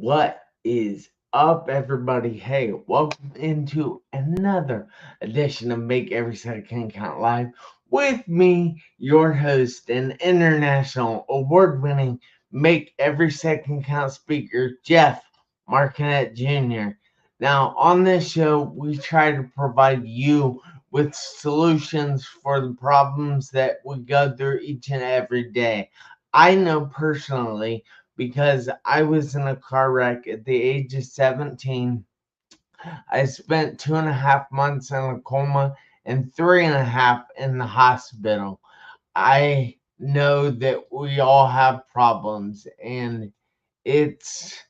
What is up, everybody? Hey, welcome into another edition of Make Every Second Count Live with me, your host and international award-winning Make Every Second Count speaker, Jeff Marconette Jr. Now, on this show, we try to provide you with solutions for the problems that we go through each and every day. I know personally because I was in a car wreck at the age of 17. I spent 2.5 months in a coma and 3.5 in the hospital. I know that we all have problems, and it's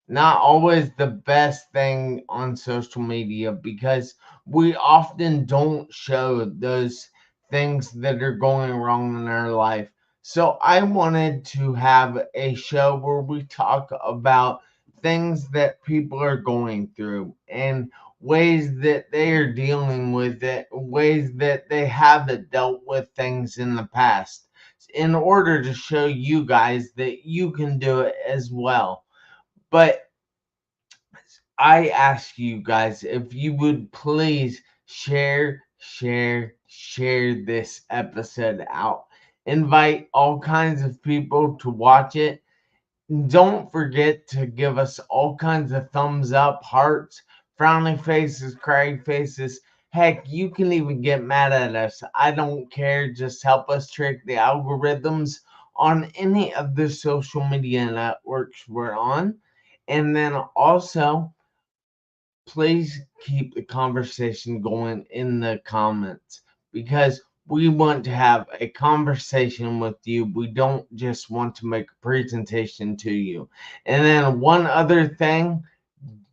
not always the best thing on social media because we often don't show those things that are going wrong in our life. So I wanted to have a show where we talk about things that people are going through and ways that they are dealing with it, ways that they haven't dealt with things in the past, in order to show you guys that you can do it as well. But I ask you guys if you would please share this episode out. Invite all kinds of people to watch it. Don't forget to give us all kinds of thumbs up, hearts, frowny faces, crying faces. Heck, you can even get mad at us. I don't care. Just help us trick the algorithms on any of the social media networks we're on. And then also, please keep the conversation going in the comments because we want to have a conversation with you. We don't just want to make a presentation to you. And then one other thing,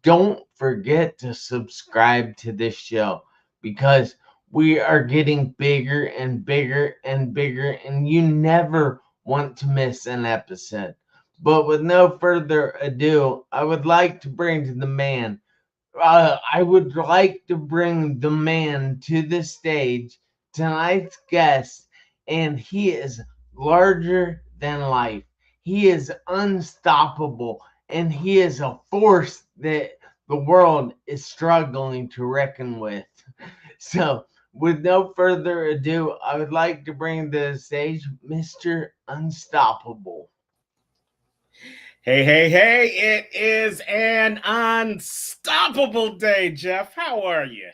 don't forget to subscribe to this show because we are getting bigger and bigger and bigger, and you never want to miss an episode. But with no further ado, I would like to bring to the man I would like to bring the man to the stage, tonight's guest, and he is larger than life. He is unstoppable, and he is a force that the world is struggling to reckon with. So, with no further ado, I would like to bring to the stage Mr. Unstoppable. Hey, it is an unstoppable day, Jeff. How are you?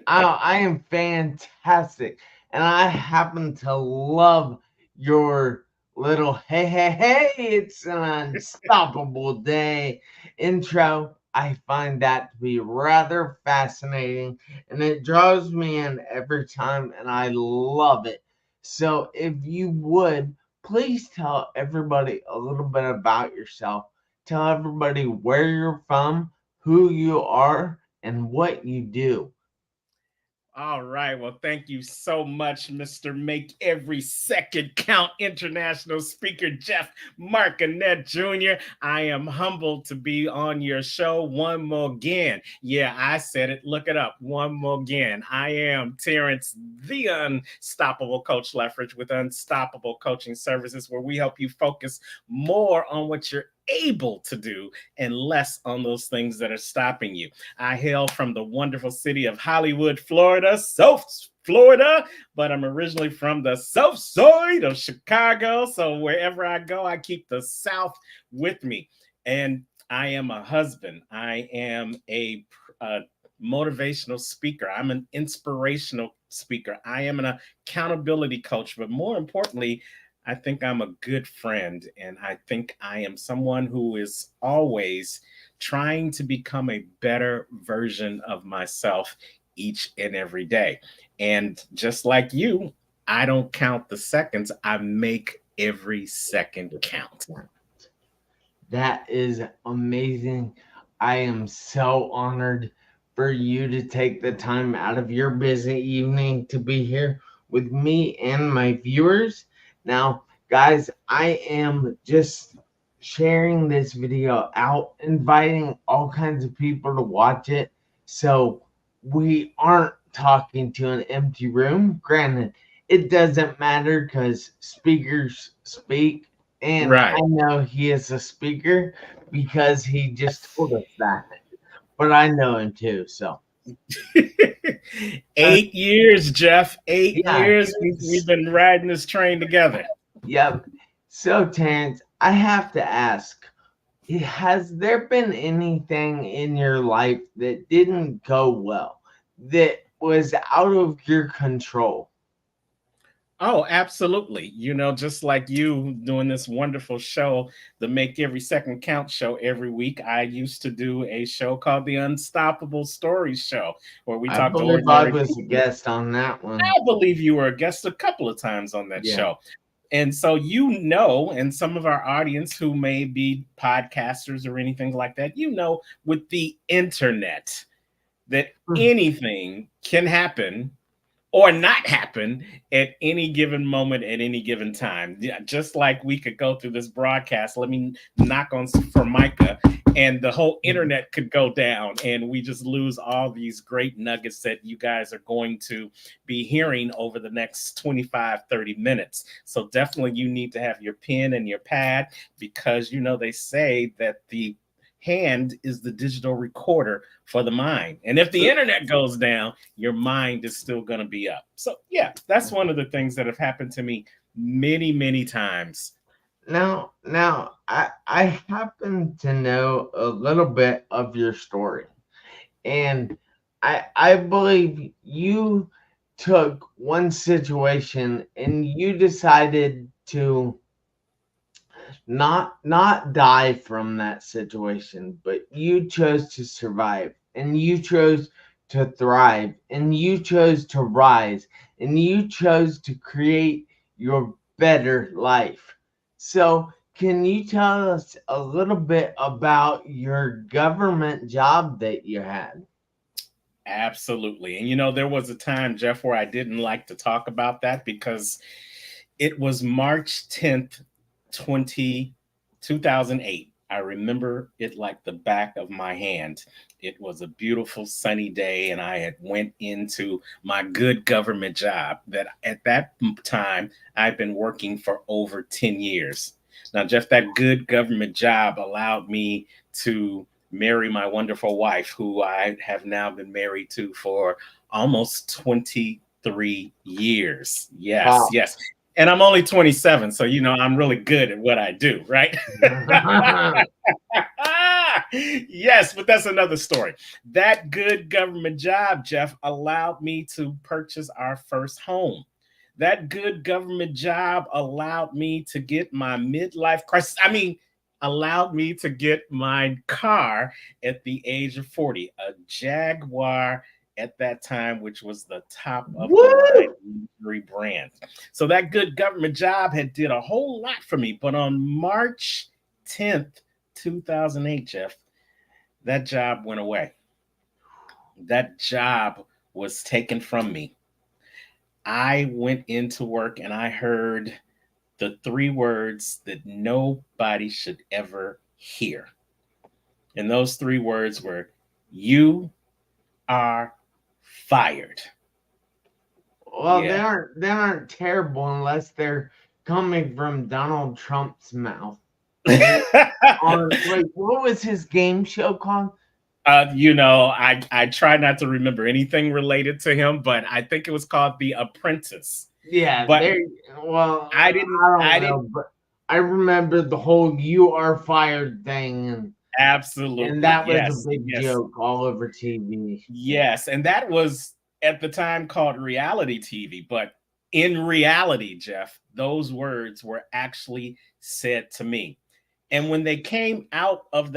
I am fantastic, and I happen to love your little hey, it's an unstoppable day intro. I find that to be rather fascinating, and it draws me in every time, and I love it. So, if you would, please tell everybody a little bit about yourself. Tell everybody where you're from, who you are, and what you do. All right. Well, thank you so much, Mr. Make Every Second Count international speaker, Jeff Marconette Jr. I am humbled to be on your show one more again. Yeah, I said it. Look it up. One more again. I am Terrance, the Unstoppable Coach Leftridge with Unstoppable Coaching Services, where we help you focus more on what you're able to do and less on those things that are stopping you. I hail from the wonderful city of Hollywood, Florida, South Florida, but I'm originally from the south side of Chicago. So wherever I go, I keep the South with me. And I am a husband. I am a motivational speaker. I'm an inspirational speaker. I am an accountability coach. But more importantly, I think I'm a good friend, and I think I am someone who is always trying to become a better version of myself each and every day. And just like you, I don't count the seconds, I make every second count. That is amazing. I am so honored for you to take the time out of your busy evening to be here with me and my viewers. Now, guys, I am just sharing this video out, inviting all kinds of people to watch it. So we aren't talking to an empty room. Granted, it doesn't matter because speakers speak And I Right. know he is a speaker because he just told us that. But I know him too, so 8 years, Jeff. Eight yeah, years we've been riding this train together. yep. So Terrance, I have to ask, has there been anything in your life that didn't go well, that was out of your control? Oh, absolutely. Just like you doing this wonderful show, the Make Every Second Count show every week, I used to do a show called the Unstoppable Stories Show, where we I talked to believe I ordinary was a people. guest on that one. I believe you were a guest a couple of times on that Yeah. show. And so, and some of our audience who may be podcasters or anything like that, with the internet, that anything can happen or not happen at any given moment at any given time. Yeah, just like we could go through this broadcast, let me knock on Formica, and the whole internet could go down, and we just lose all these great nuggets that you guys are going to be hearing over the next 25, 30 minutes. So definitely you need to have your pen and your pad, because they say that the hand is the digital recorder for the mind. And if the internet goes down, your mind is still going to be up. So, yeah, that's one of the things that have happened to me many, many times. Now, I happen to know a little bit of your story, and I believe you took one situation and you decided to not die from that situation, but you chose to survive, and you chose to thrive, and you chose to rise, and you chose to create your better life. So can you tell us a little bit about your government job that you had? Absolutely. And there was a time, Jeff, where I didn't like to talk about that, because it was March 10th, 2008. I remember it like the back of my hand. It was a beautiful sunny day, and I had went into my good government job that at that time I've been working for over 10 years. Now, Jeff, that good government job allowed me to marry my wonderful wife, who I have now been married to for almost 23 years. Yes, Wow. yes. And I'm only 27, so I'm really good at what I do, right? Yes, but that's another story. That good government job, Jeff, allowed me to purchase our first home. That good government job allowed me to get my midlife crisis. I mean, allowed me to get my car at the age of 40, a Jaguar at that time, which was the top of the line Woo! luxury brand. So that good government job had did a whole lot for me. But on March 10th, 2008, Jeff, that job went away. That job was taken from me. I went into work and I heard the three words that nobody should ever hear. And those three words were, "You are fired." Well, Yeah. they aren't terrible unless they're coming from Donald Trump's mouth. And on wait, what was his game show called? I try not to remember anything related to him, but I think it was called The Apprentice. Yeah, But there. Well, I didn't, I don't I didn't, know, but I remember the whole "you are fired" thing, and absolutely. that was a Yes, big yes, joke all over TV. yes. And that was at the time called reality TV. But in reality, Jeff, those words were actually said to me. And when they came out of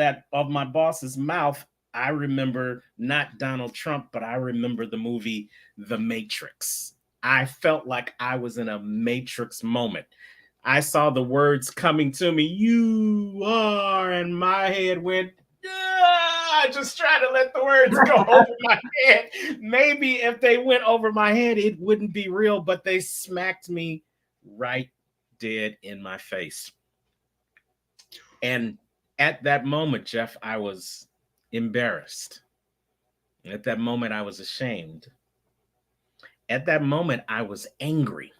my boss's mouth, I remember not Donald Trump, but I remember the movie The Matrix. I felt like I was in a Matrix moment. I saw the words coming to me, "You are," and my head went, "Ah," just trying to let the words go over my head. Maybe if they went over my head, it wouldn't be real, but they smacked me right dead in my face. And at that moment, Jeff, I was embarrassed. At that moment, I was ashamed. At that moment, I was angry.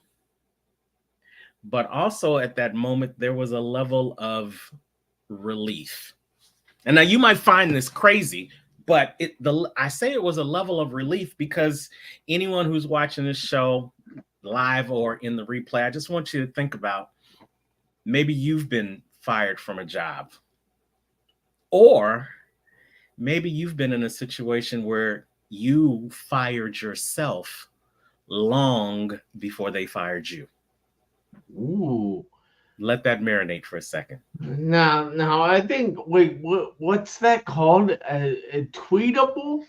but also at that moment, there was a level of relief. And now you might find this crazy, but I say it was a level of relief because anyone who's watching this show live or in the replay, I just want you to think about maybe you've been fired from a job, or maybe you've been in a situation where you fired yourself long before they fired you. Ooh. Let that marinate for a second. Now, I think. Wait, what's that called? A tweetable?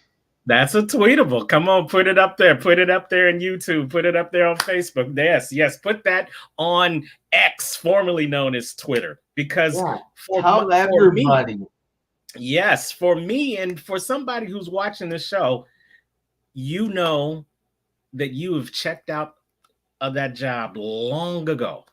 That's a tweetable. Come on, put it up there. Put it up there in YouTube. Put it up there on Facebook. Yes. Put that on X, formerly known as Twitter. Because Yeah. for Tell everybody. Yes, for me and for somebody who's watching the show, you know that you have checked out of that job long ago.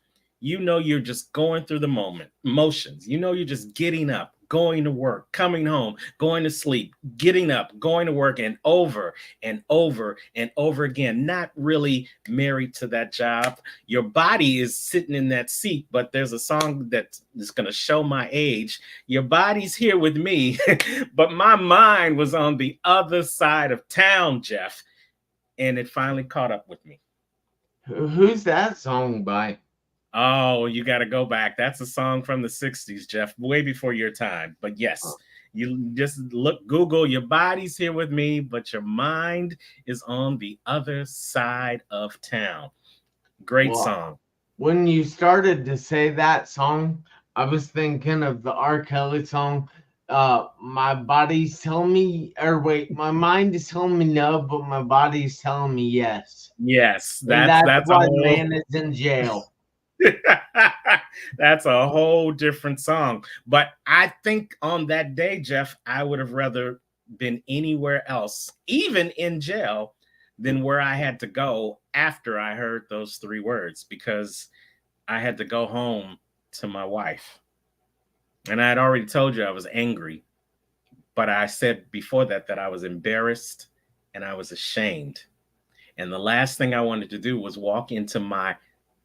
You know you're just going through the motions. You know you're just getting up, going to work, coming home, going to sleep, getting up, going to work, and over and over and over again. Not really married to that job. Your body is sitting in that seat, but there's a song that is going to show my age. Your body's here with me, but my mind was on the other side of town, Jeff, and it finally caught up with me. Who's that song by? Oh, you got to go back. That's a song from the 60s, Jeff, way before your time. But yes, you just Google, your body's here with me, but your mind is on the other side of town. Great song. When you started to say that song, I was thinking of the R. Kelly song. My body's telling me, or wait, my mind is telling me no, but my body's telling me yes. Yes, that's why man is in jail. That's a whole different song. But I think on that day, Jeff, I would have rather been anywhere else, even in jail, than where I had to go after I heard those 3 words, because I had to go home to my wife. And I had already told you I was angry, but I said before that I was embarrassed and I was ashamed. And the last thing I wanted to do was walk into my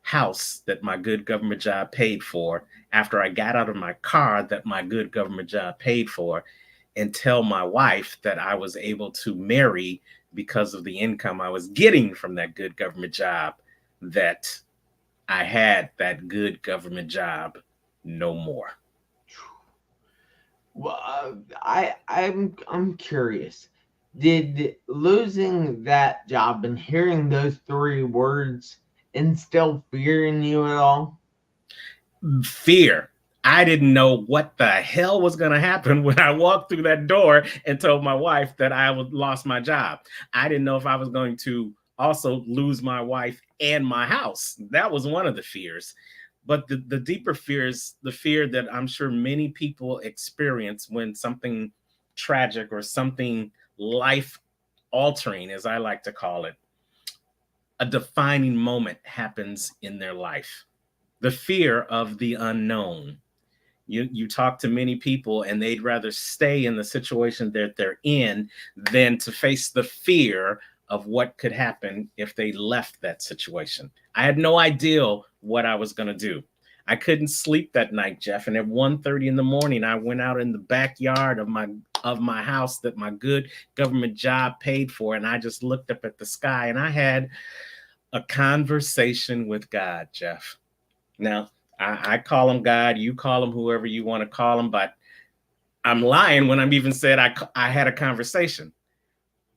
house that my good government job paid for after I got out of my car that my good government job paid for, and tell my wife that I was able to marry because of the income I was getting from that good government job, that I had that good government job no more. Well, I'm curious. Did losing that job and hearing those 3 words instill fear in you at all? Fear. I didn't know what the hell was going to happen when I walked through that door and told my wife that I lost my job. I didn't know if I was going to also lose my wife and my house. That was one of the fears. But the deeper fear is the fear that I'm sure many people experience when something tragic or something life altering, as I like to call it, a defining moment happens in their life. The fear of the unknown. You talk to many people and they'd rather stay in the situation that they're in than to face the fear of what could happen if they left that situation. I had no idea what I was going to do. I couldn't sleep that night, Jeff. And at 1:30 in the morning, I went out in the backyard of my house that my good government job paid for. And I just looked up at the sky and I had a conversation with God, Jeff. Now, I call him God, you call him whoever you want to call him, but I'm lying when I'm even said I had a conversation.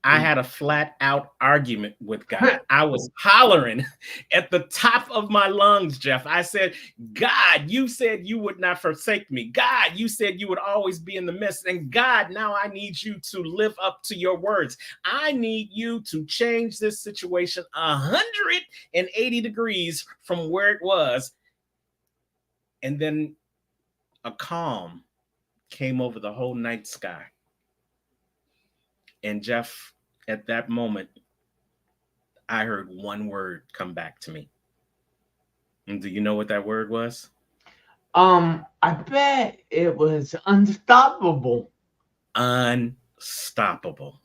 I had a flat out argument with God. I was hollering at the top of my lungs, Jeff. I said, God, you said you would not forsake me. God, you said you would always be in the midst. And God, now I need you to live up to your words. I need you to change this situation 180 degrees from where it was. And then a calm came over the whole night sky. And Jeff, at that moment, I heard one word come back to me. And do you know what that word was? I bet it was unstoppable. Unstoppable.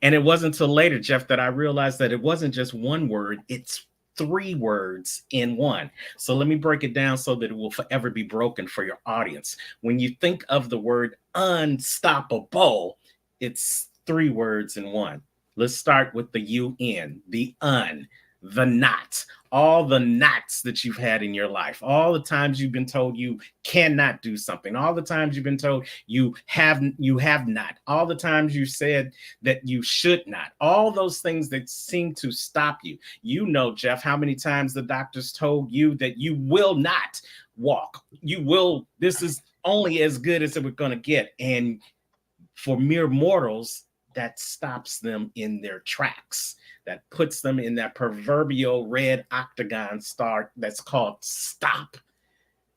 And it wasn't until later, Jeff, that I realized that it wasn't just one word, it's 3 words in one. So let me break it down so that it will forever be broken for your audience. When you think of the word unstoppable, it's 3 words in one. Let's start with the UN, the the not, all the nots that you've had in your life, all the times you've been told you cannot do something, all the times you've been told you have not, all the times you said that you should not, all those things that seem to stop you. You know, Jeff, how many times the doctors told you that you will not walk. You will, this is only as good as it we're going to get. And for mere mortals, that stops them in their tracks. That puts them in that proverbial red octagon star that's called stop,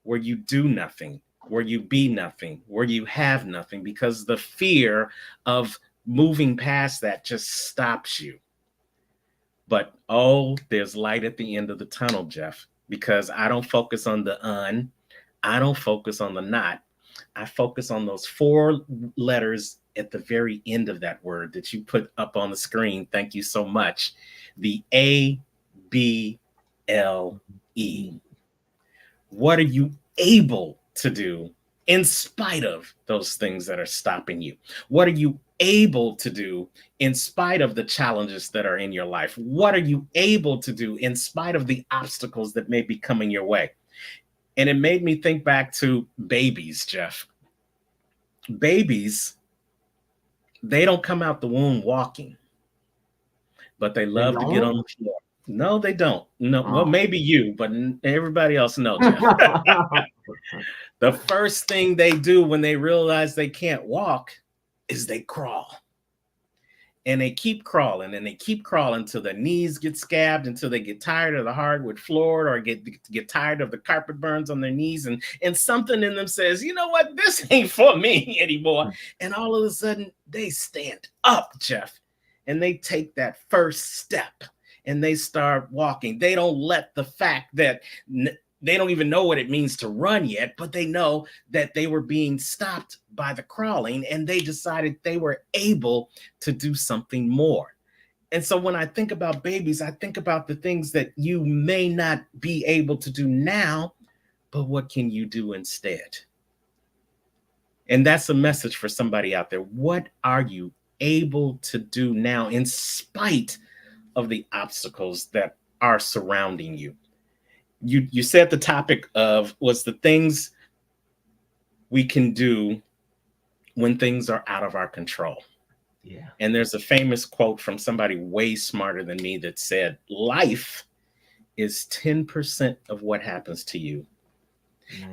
where you do nothing, where you be nothing, where you have nothing, because the fear of moving past that just stops you. But oh, there's light at the end of the tunnel, Jeff, because I don't focus on the I don't focus on the not. I focus on those 4 letters at the very end of that word that you put up on the screen. Thank you so much. The ABLE. What are you able to do in spite of those things that are stopping you? What are you able to do in spite of the challenges that are in your life? What are you able to do in spite of the obstacles that may be coming your way? And it made me think back to babies, Jeff. Babies, they don't come out the womb walking, but they love to get on the floor. No, they don't. No, well, maybe you, but everybody else knows, Jeff. The first thing they do when they realize they can't walk is they crawl. And they keep crawling and they keep crawling until their knees get scabbed, until they get tired of the hardwood floor or get tired of the carpet burns on their knees. And something in them says, you know what, this ain't for me anymore. And all of a sudden they stand up, Jeff, and they take that first step and they start walking. They don't let the fact that they don't even know what it means to run yet, but they know that they were being stopped by the crawling and they decided they were able to do something more. And so when I think about babies, I think about the things that you may not be able to do now, but what can you do instead? And that's a message for somebody out there. What are you able to do now in spite of the obstacles that are surrounding you? You said the topic of was the things we can do when things are out of our control. Yeah. And there's a famous quote from somebody way smarter than me that said, life is 10% of what happens to you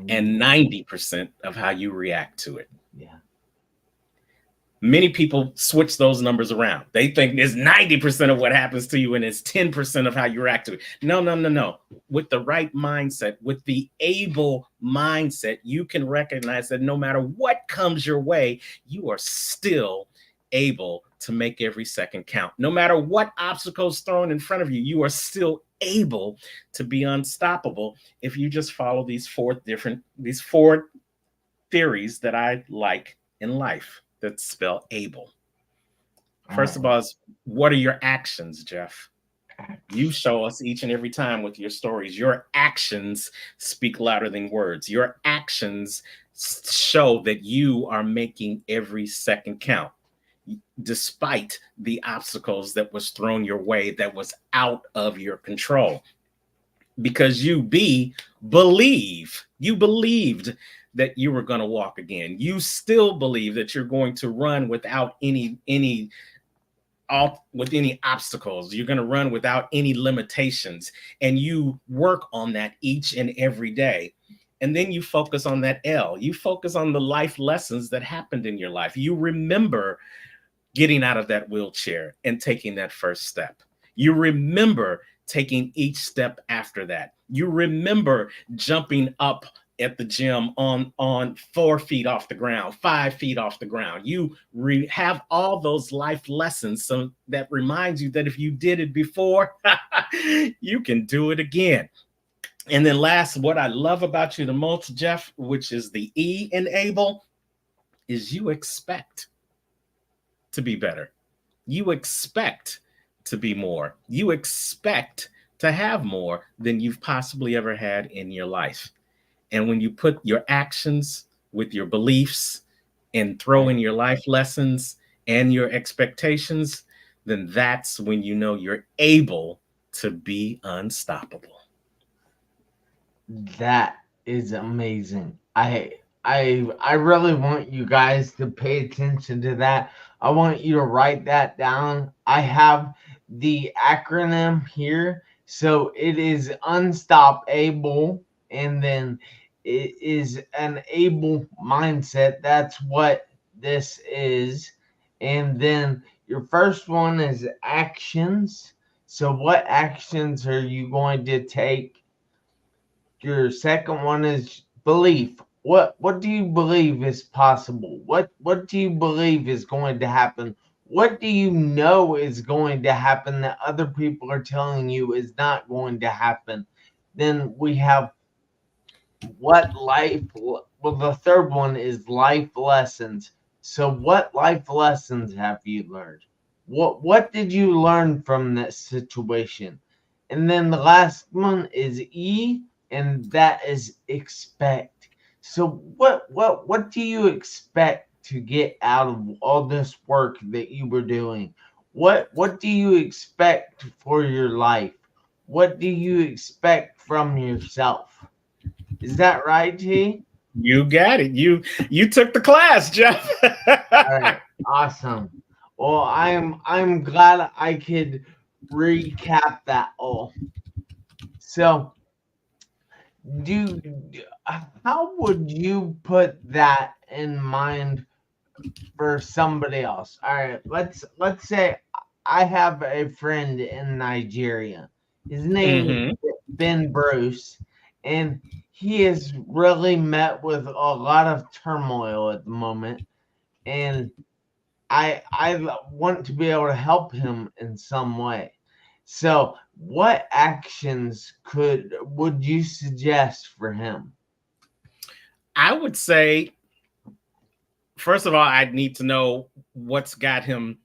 and 90% of how you react to it. Yeah. Many people switch those numbers around. They think it's 90% of what happens to you and it's 10% of how you react to it. No. With the right mindset, with the able mindset, you can recognize that no matter what comes your way, you are still able to make every second count. No matter what obstacles thrown in front of you, you are still able to be unstoppable if you just follow these 4 theories that I like in life that spell able. First of all, what are your actions, Jeff? You show us each and every time with your stories. Your actions speak louder than words. Your actions show that you are making every second count, despite the obstacles that was thrown your way that was out of your control. Because you believed that you were going to walk again. You still believe that you're going to run without any obstacles. You're going to run without any limitations, and you work on that each and every day. And then you focus on that L. You focus on the life lessons that happened in your life. You remember getting out of that wheelchair and taking that first step. You remember taking each step after that. You remember jumping up at the gym on 4 feet off the ground, 5 feet off the ground. You have all those life lessons so that reminds you that if you did it before, you can do it again. And then last, what I love about you the most, Jeff, which is the E in able, is you expect to be better. You expect to be more. You expect to have more than you've possibly ever had in your life. And when you put your actions with your beliefs and throw in your life lessons and your expectations, then that's when you know you're able to be unstoppable. That is amazing. I really want you guys to pay attention to that. I want you to write that down. I have the acronym here. So it is unstoppable, and then it is an able mindset. That's what this is. And then your first one is actions. So what actions are you going to take? Your second one is belief. What do you believe is possible? What do you believe is going to happen? What do you know is going to happen that other people are telling you is not going to happen? Then we have what life, well, the third one is life lessons. So what life lessons have you learned? What did you learn from that situation? And then the last one is E, and that is expect. So what do you expect to get out of all this work that you were doing? What do you expect for your life? What do you expect from yourself? Is that right, T? You got it. You took the class, Jeff. All right, awesome. Well, I'm glad I could recap that all. So, do how would you put that in mind for somebody else? All right, let's say I have a friend in Nigeria. His name is Hmm. Ben Bruce, and he is really met with a lot of turmoil at the moment, and I want to be able to help him in some way. So, what actions would you suggest for him? I would say, first of all, I'd need to know what's got him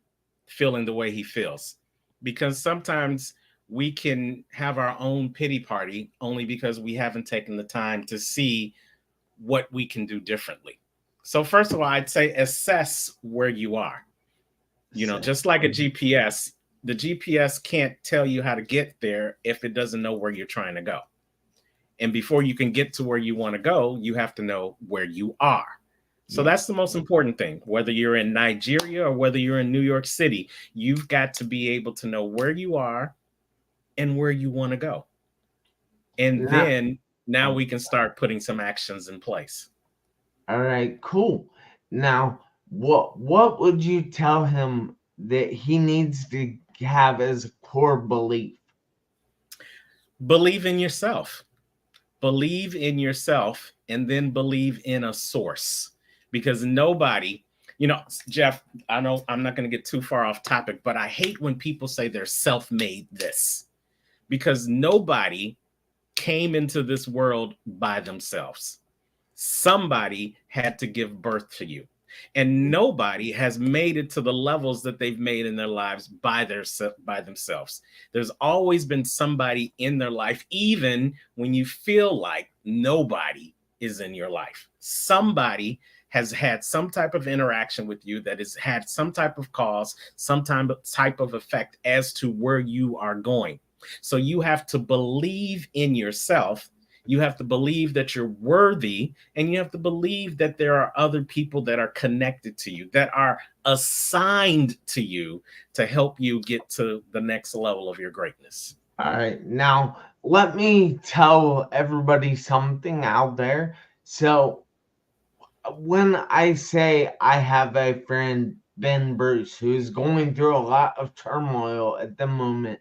feeling the way he feels. Because sometimes we can have our own pity party only because we haven't taken the time to see what we can do differently. So, first of all, I'd say assess where you are. Just like a GPS, the GPS can't tell you how to get there if it doesn't know where you're trying to go. And before you can get to where you want to go, you have to know where you are. So Yeah. that's the most important thing. Whether you're in Nigeria or whether you're in New York City, you've got to be able to know where you are and where you want to go. And Now, then now we can start putting some actions in place. all right, cool. Now, what would you tell him that he needs to have as a core belief? Believe in yourself. Believe in yourself and then believe in a source, because nobody, Jeff, I know I'm not going to get too far off topic, but I hate when people say they're self-made this, because nobody came into this world by themselves. Somebody had to give birth to you, and nobody has made it to the levels that they've made in their lives by themselves. There's always been somebody in their life, even when you feel like nobody is in your life. Somebody has had some type of interaction with you that has had some type of cause, some type of effect as to where you are going. So you have to believe in yourself. You have to believe that you're worthy, and you have to believe that there are other people that are connected to you, that are assigned to you to help you get to the next level of your greatness. All right, now let me tell everybody something out there. So, when I say I have a friend, Ben Bruce, who's going through a lot of turmoil at the moment,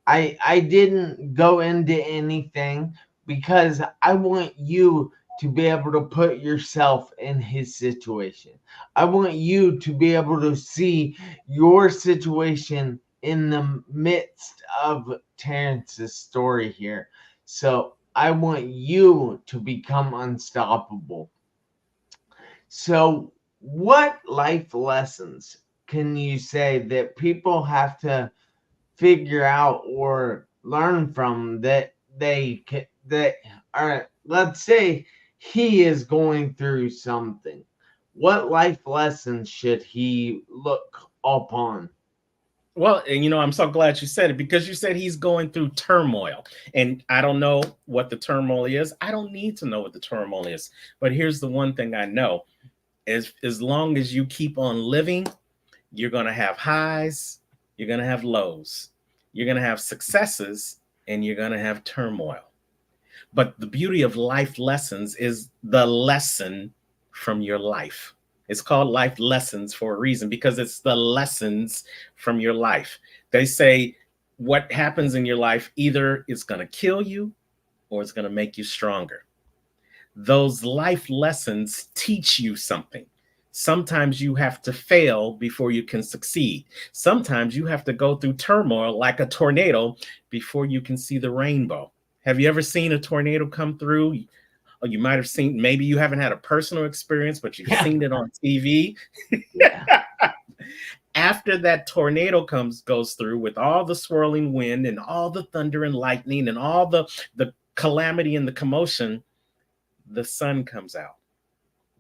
I didn't go into anything because I want you to be able to put yourself in his situation. I want you to be able to see your situation in the midst of Terrance's story here. So I want you to become unstoppable. So, what life lessons can you say that people have to figure out or learn from that that are, let's say he is going through something. What life lessons should he look upon? Well, and I'm so glad you said it, because you said he's going through turmoil. And I don't know what the turmoil is. I don't need to know what the turmoil is. But here's the one thing I know: as long as you keep on living, you're going to have highs, you're going to have lows, you're going to have successes, and you're going to have turmoil. But the beauty of life lessons is the lesson from your life. It's called life lessons for a reason, because it's the lessons from your life. They say what happens in your life either is going to kill you or it's going to make you stronger. Those life lessons teach you something. Sometimes you have to fail before you can succeed. Sometimes you have to go through turmoil like a tornado before you can see the rainbow. Have you ever seen a tornado come through? Or you might have seen, maybe you haven't had a personal experience, but you've seen it on TV. Yeah. After that tornado goes through with all the swirling wind and all the thunder and lightning and all the calamity and the commotion, the sun comes out.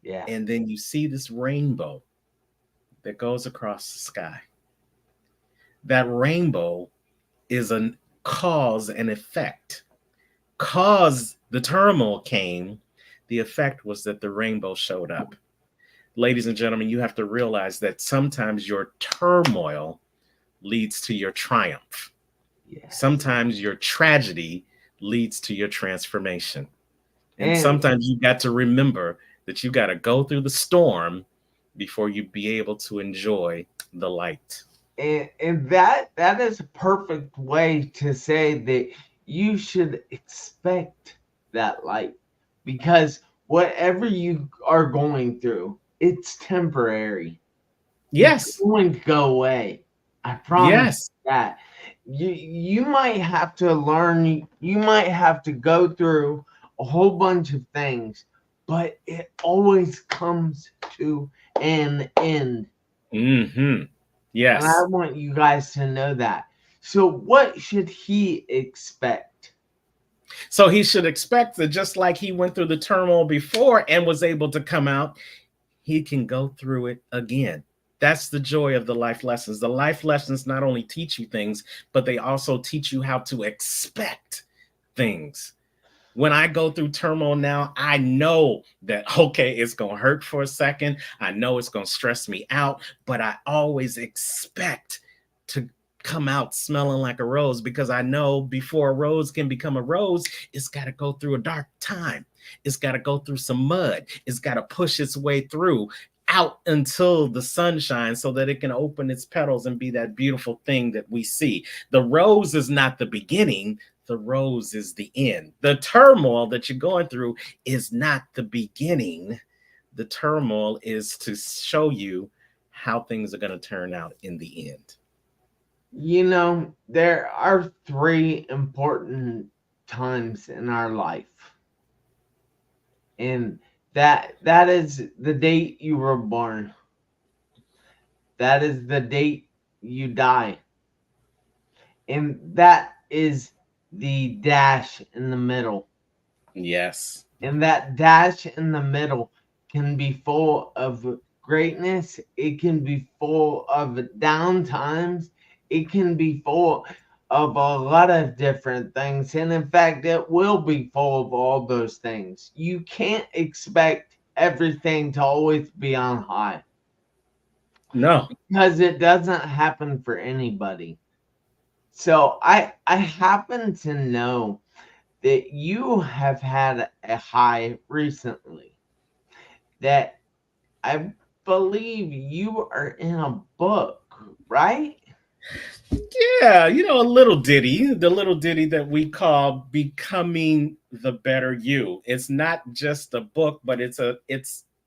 Yeah. And then you see this rainbow that goes across the sky. That rainbow is a cause and effect. Cause the turmoil came, the effect was that the rainbow showed up. Ladies and gentlemen, you have to realize that sometimes your turmoil leads to your triumph. Yes. Sometimes your tragedy leads to your transformation. And And sometimes you got to remember that you got to go through the storm before you be able to enjoy the light. and that is a perfect way to say that you should expect that light, because whatever you are going through, it's temporary. It's Yes. going to go away. I promise Yes. that. You might have to learn, you might have to go through a whole bunch of things, but it always comes to an end. Mm-hmm. And I Yes. want you guys to know that. So what should he expect? So he should expect that just like he went through the turmoil before and was able to come out, he can go through it again. That's the joy of the life lessons. The life lessons not only teach you things, but they also teach you how to expect things. When I go through turmoil now, I know that, okay, it's going to hurt for a second. I know it's going to stress me out, but I always expect to come out smelling like a rose, because I know before a rose can become a rose, it's got to go through a dark time. It's got to go through some mud. It's got to push its way through out until the sun shines so that it can open its petals and be that beautiful thing that we see. The rose is not the beginning. The rose is the end. The turmoil that you're going through is not the beginning. The turmoil is to show you how things are going to turn out in the end. You know, there are three important times in our life. And that is the date you were born. That is the date you die. And that is the dash in the middle. Yes. And that dash in the middle can be full of greatness. It can be full of down times. It can be full of a lot of different things. And in fact, it will be full of all those things. You can't expect everything to always be on high, No. because it doesn't happen for anybody. So I happen to know that you have had a high recently, that I believe you are in a book, right? Yeah, a little ditty, the little ditty that we call Becoming the Better You. It's not just a book, but it's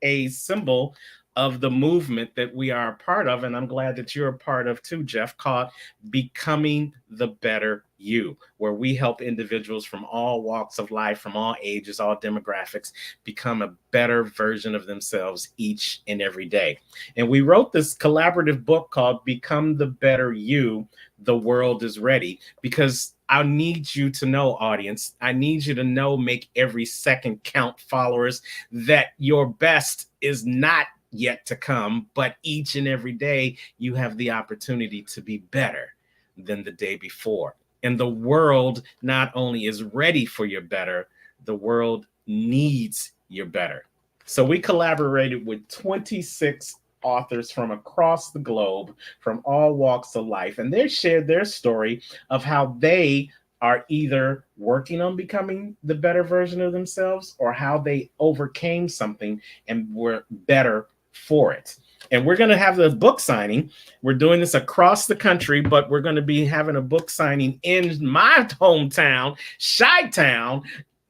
a symbol of the movement that we are a part of, and I'm glad that you're a part of too, Jeff, called Becoming the Better You, where we help individuals from all walks of life, from all ages, all demographics, become a better version of themselves each and every day. And we wrote this collaborative book called Become the Better You, The World is Ready, because I need you to know, audience, I need you to know, make every second count, followers, that your best is not yet to come, but each and every day you have the opportunity to be better than the day before. And the world not only is ready for your better, the world needs your better. So we collaborated with 26 authors from across the globe, from all walks of life, and they shared their story of how they are either working on becoming the better version of themselves or how they overcame something and were better for it. And we're going to have the book signing. We're doing this across the country, but we're going to be having a book signing in my hometown, Chi-Town,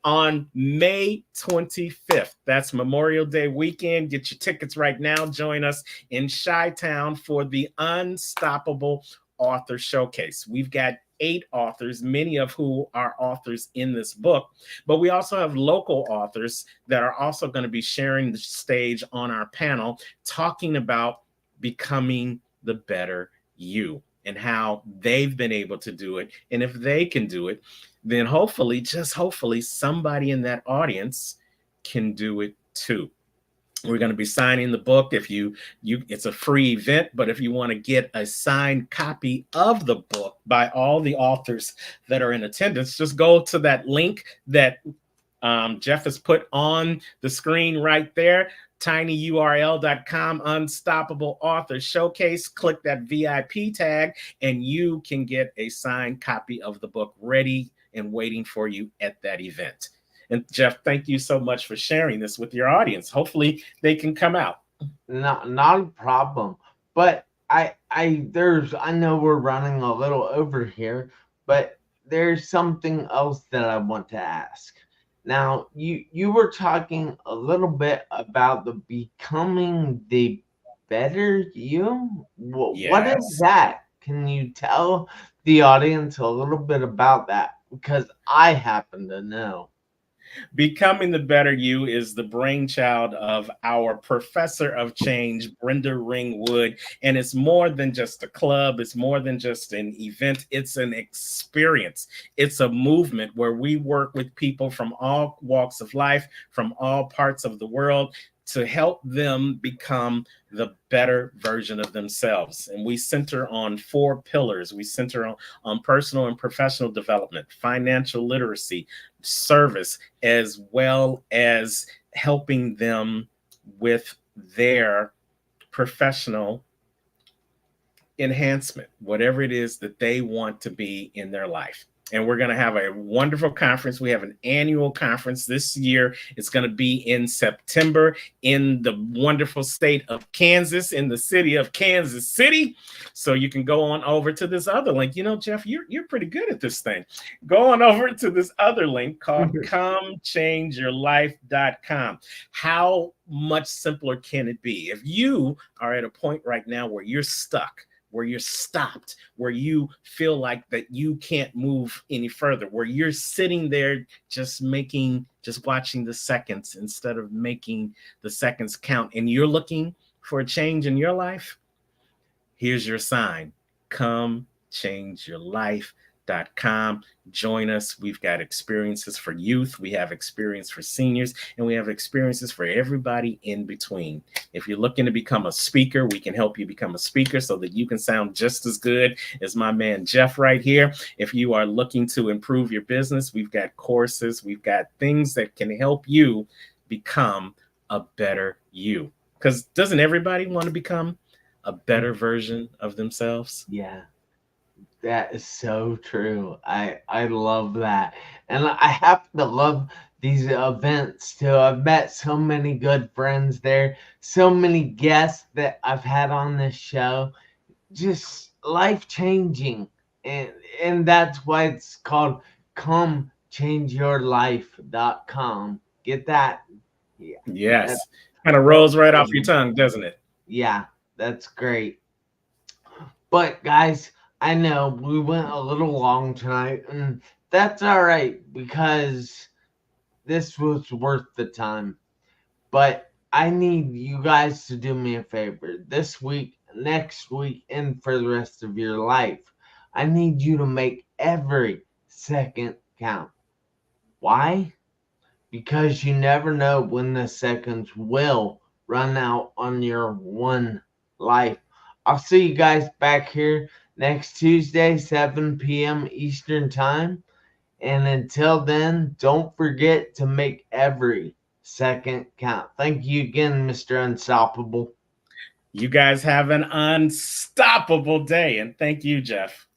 on May 25th. That's Memorial Day weekend. Get your tickets right now. Join us in Chi-Town for the Unstoppable Author Showcase. We've got 8 authors, many of who are authors in this book, but we also have local authors that are also going to be sharing the stage on our panel, talking about becoming the better you and how they've been able to do it. And if they can do it, then hopefully, just hopefully, somebody in that audience can do it too. We're going to be signing the book. If you it's a free event, but if you want to get a signed copy of the book by all the authors that are in attendance, just go to that link that Jeff has put on the screen right there, tinyurl.com, Unstoppable Author Showcase. Click that VIP tag and you can get a signed copy of the book ready and waiting for you at that event. And Jeff, thank you so much for sharing this with your audience. Hopefully they can come out. Not a problem. But I know we're running a little over here, but there's something else that I want to ask. Now, you were talking a little bit about the becoming the better you. What is that? Can you tell the audience a little bit about that? Because I happen to know. Becoming the Better You is the brainchild of our professor of change, Brenda Ringwood. And it's more than just a club. It's more than just an event. It's an experience. It's a movement where we work with people from all walks of life, from all parts of the world, to help them become the better version of themselves. And we center on 4 pillars. We center on personal and professional development, financial literacy, service, as well as helping them with their professional enhancement, whatever it is that they want to be in their life. And we're going to have a wonderful conference. We have an annual conference this year. It's going to be in September in the wonderful state of Kansas, in the city of Kansas City. So you can go on over to this other link. You know, Jeff, you're pretty good at this thing. Go on over to this other link called comechangeyourlife.com. How much simpler can it be? If you are at a point right now where you're stuck, where you're stopped, where you feel like that you can't move any further, where you're sitting there just watching the seconds instead of making the seconds count, and you're looking for a change in your life, here's your sign. comechangeyourlife.com. Join us. We've got experiences for youth. We have experience for seniors, and we have experiences for everybody in between. If you're looking to become a speaker, we can help you become a speaker so that you can sound just as good as my man Jeff right here. If you are looking to improve your business, we've got courses. We've got things that can help you become a better you. Because doesn't everybody want to become a better version of themselves? Yeah. That is so true. I love that. And I happen to love these events too. I've met so many good friends there, so many guests that I've had on this show. Just life-changing. And that's why it's called comechangeyourlife.com. Get that? Yeah. Yes. Kind of rolls right off your tongue, doesn't it? Yeah, that's great. But guys, I know we went a little long tonight, and that's all right because this was worth the time. But I need you guys to do me a favor this week, next week, and for the rest of your life. I need you to make every second count. Why? Because you never know when the seconds will run out on your one life. I'll see you guys back here next Tuesday, 7 p.m. Eastern Time. And until then, don't forget to make every second count. Thank you again, Mr. Unstoppable. You guys have an unstoppable day. And thank you, Jeff.